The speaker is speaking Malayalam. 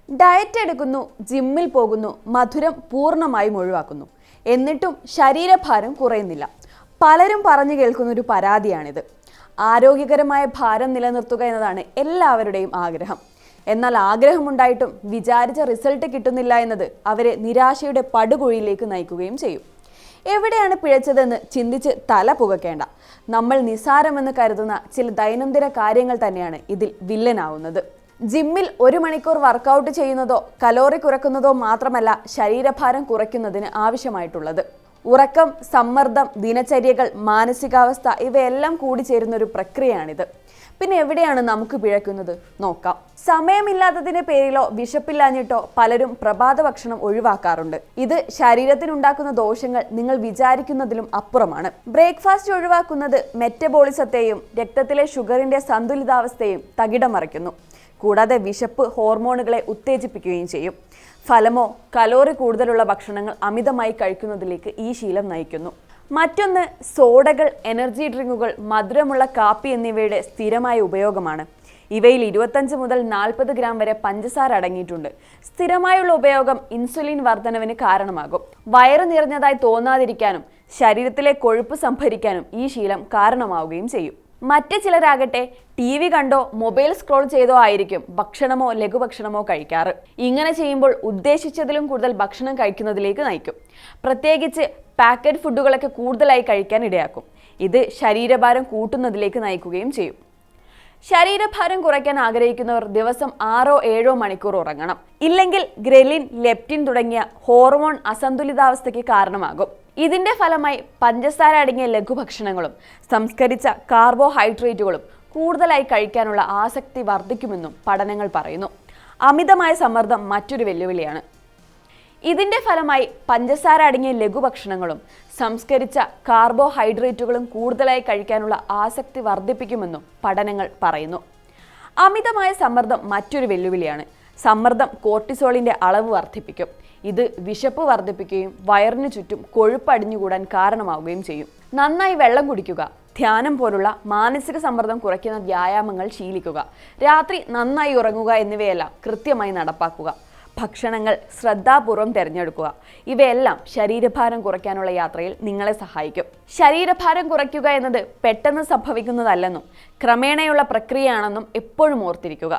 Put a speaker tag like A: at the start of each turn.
A: ഡയറ്റ് എടുക്കുന്നു, ജിമ്മിൽ പോകുന്നു, മധുരം പൂർണ്ണമായും ഒഴിവാക്കുന്നു. എന്നിട്ടും ശരീരഭാരം കുറയുന്നില്ല. പലരും പറഞ്ഞു കേൾക്കുന്ന ഒരു പരാതിയാണിത്. ആരോഗ്യകരമായ ഭാരം നിലനിർത്തുക എന്നതാണ് എല്ലാവരുടെയും ആഗ്രഹം. എന്നാൽ ആഗ്രഹമുണ്ടായിട്ടും വിചാരിച്ച റിസൾട്ട് കിട്ടുന്നില്ല എന്നത് അവരെ നിരാശയുടെ പടുകുഴിയിലേക്ക് നയിക്കുകയും ചെയ്യും. എവിടെയാണ് പിഴച്ചതെന്ന് ചിന്തിച്ച് തല പുകക്കേണ്ട. നമ്മൾ നിസ്സാരമെന്ന് കരുതുന്ന ചില ദൈനംദിന കാര്യങ്ങൾ തന്നെയാണ് ഇതിൽ വില്ലനാവുന്നത്. ജിമ്മിൽ 1 മണിക്കൂർ വർക്കൗട്ട് ചെയ്യുന്നതോ കലോറി കുറയ്ക്കുന്നതോ മാത്രമല്ല ശരീരഭാരം കുറയ്ക്കുന്നതിന് ആവശ്യമായിട്ടുള്ളത്. ഉറക്കം, സമ്മർദ്ദം, ദിനചര്യകൾ, മാനസികാവസ്ഥ ഇവയെല്ലാം കൂടി ചേരുന്ന ഒരു പ്രക്രിയയാണിത്. പിന്നെ എവിടെയാണ് നമുക്ക് പിഴയ്ക്കുന്നത് നോക്കാം. സമയമില്ലാത്തതിന്റെ പേരിലോ വിശപ്പില്ലാഞ്ഞിട്ടോ പലരും പ്രഭാത ഭക്ഷണം ഒഴിവാക്കാറുണ്ട്. ഇത് ശരീരത്തിനുണ്ടാക്കുന്ന ദോഷങ്ങൾ നിങ്ങൾ വിചാരിക്കുന്നതിലും അപ്പുറമാണ്. ബ്രേക്ക്ഫാസ്റ്റ് ഒഴിവാക്കുന്നത് മെറ്റബോളിസത്തെയും രക്തത്തിലെ ഷുഗറിന്റെ സന്തുലിതാവസ്ഥയും തകിടം മറിക്കുന്നു. കൂടാതെ വിശപ്പ് ഹോർമോണുകളെ ഉത്തേജിപ്പിക്കുകയും ചെയ്യും. ഫലമോ കലോറി കൂടുതലുള്ള ഭക്ഷണങ്ങൾ അമിതമായി കഴിക്കുന്നതിലേക്ക് ഈ ശീലം നയിക്കുന്നു. മറ്റൊന്ന് സോഡകൾ, എനർജി ഡ്രിങ്കുകൾ, മധുരമുള്ള കാപ്പി എന്നിവയുടെ സ്ഥിരമായ ഉപയോഗമാണ്. ഇവയിൽ 25 മുതൽ 40 ഗ്രാം വരെ പഞ്ചസാര അടങ്ങിയിട്ടുണ്ട്. സ്ഥിരമായുള്ള ഉപയോഗം ഇൻസുലിൻ വർധനവിന് കാരണമാകും. വയറ് നിറഞ്ഞതായി തോന്നാതിരിക്കാനും ശരീരത്തിലെ കൊഴുപ്പ് സംഭരിക്കാനും ഈ ശീലം കാരണമാവുകയും ചെയ്യും. മറ്റ് ചിലരാകട്ടെ TV കണ്ടോ മൊബൈൽ സ്ക്രോൾ ചെയ്തോ ആയിരിക്കും ഭക്ഷണമോ ലഘുഭക്ഷണമോ കഴിക്കാറ്. ഇങ്ങനെ ചെയ്യുമ്പോൾ ഉദ്ദേശിച്ചതിലും കൂടുതൽ ഭക്ഷണം കഴിക്കുന്നതിലേക്ക് നയിക്കും. പ്രത്യേകിച്ച് പാക്കറ്റ് ഫുഡുകളൊക്കെ കൂടുതലായി കഴിക്കാൻ ഇടയാക്കും. ഇത് ശരീരഭാരം കൂട്ടുന്നതിലേക്ക് നയിക്കുകയും ചെയ്യും. ശരീരഭാരം കുറയ്ക്കാൻ ആഗ്രഹിക്കുന്നവർ ദിവസം 6-7 മണിക്കൂർ ഉറങ്ങണം. ഇല്ലെങ്കിൽ ഗ്രലിൻ, ലെപ്റ്റിൻ തുടങ്ങിയ ഹോർമോൺ അസന്തുലിതാവസ്ഥയ്ക്ക് കാരണമാകും. ഇതിന്റെ ഫലമായി പഞ്ചസാര അടങ്ങിയ ലഘുഭക്ഷണങ്ങളും സംസ്കരിച്ച കാർബോഹൈഡ്രേറ്റുകളും കൂടുതലായി കഴിക്കാനുള്ള ആസക്തി വർദ്ധിക്കുമെന്നും പഠനങ്ങൾ പറയുന്നു. അമിതമായ സമ്മർദ്ദം മറ്റൊരു വെല്ലുവിളിയാണ്. ഇതിന്റെ ഫലമായി പഞ്ചസാര അടങ്ങിയ ലഘുഭക്ഷണങ്ങളും സംസ്കരിച്ച കാർബോഹൈഡ്രേറ്റുകളും കൂടുതലായി കഴിക്കാനുള്ള ആസക്തി വർദ്ധിപ്പിക്കുമെന്നും പഠനങ്ങൾ പറയുന്നു. അമിതമായ സമ്മർദ്ദം മറ്റൊരു വെല്ലുവിളിയാണ്. സമ്മർദ്ദം കോർട്ടിസോളിന്റെ അളവ് വർദ്ധിപ്പിക്കും. ഇത് വിശപ്പ് വർദ്ധിപ്പിക്കുകയും വയറിനു ചുറ്റും കൊഴുപ്പ് അടിഞ്ഞുകൂടാൻ കാരണമാവുകയും ചെയ്യും. നന്നായി വെള്ളം കുടിക്കുക, ധ്യാനം പോലുള്ള മാനസിക സമ്മർദ്ദം കുറയ്ക്കുന്ന വ്യായാമങ്ങൾ ശീലിക്കുക, രാത്രി നന്നായി ഉറങ്ങുക എന്നിവയെല്ലാം കൃത്യമായി നടപ്പാക്കുക. ഭക്ഷണങ്ങൾ ശ്രദ്ധാപൂർവം തിരഞ്ഞെടുക്കുക. ഇവയെല്ലാം ശരീരഭാരം കുറയ്ക്കാനുള്ള യാത്രയിൽ നിങ്ങളെ സഹായിക്കും. ശരീരഭാരം കുറയ്ക്കുക എന്നത് പെട്ടെന്ന് സംഭവിക്കുന്നതല്ലെന്നും ക്രമേണയുള്ള പ്രക്രിയയാണെന്നും എപ്പോഴും ഓർത്തിരിക്കുക.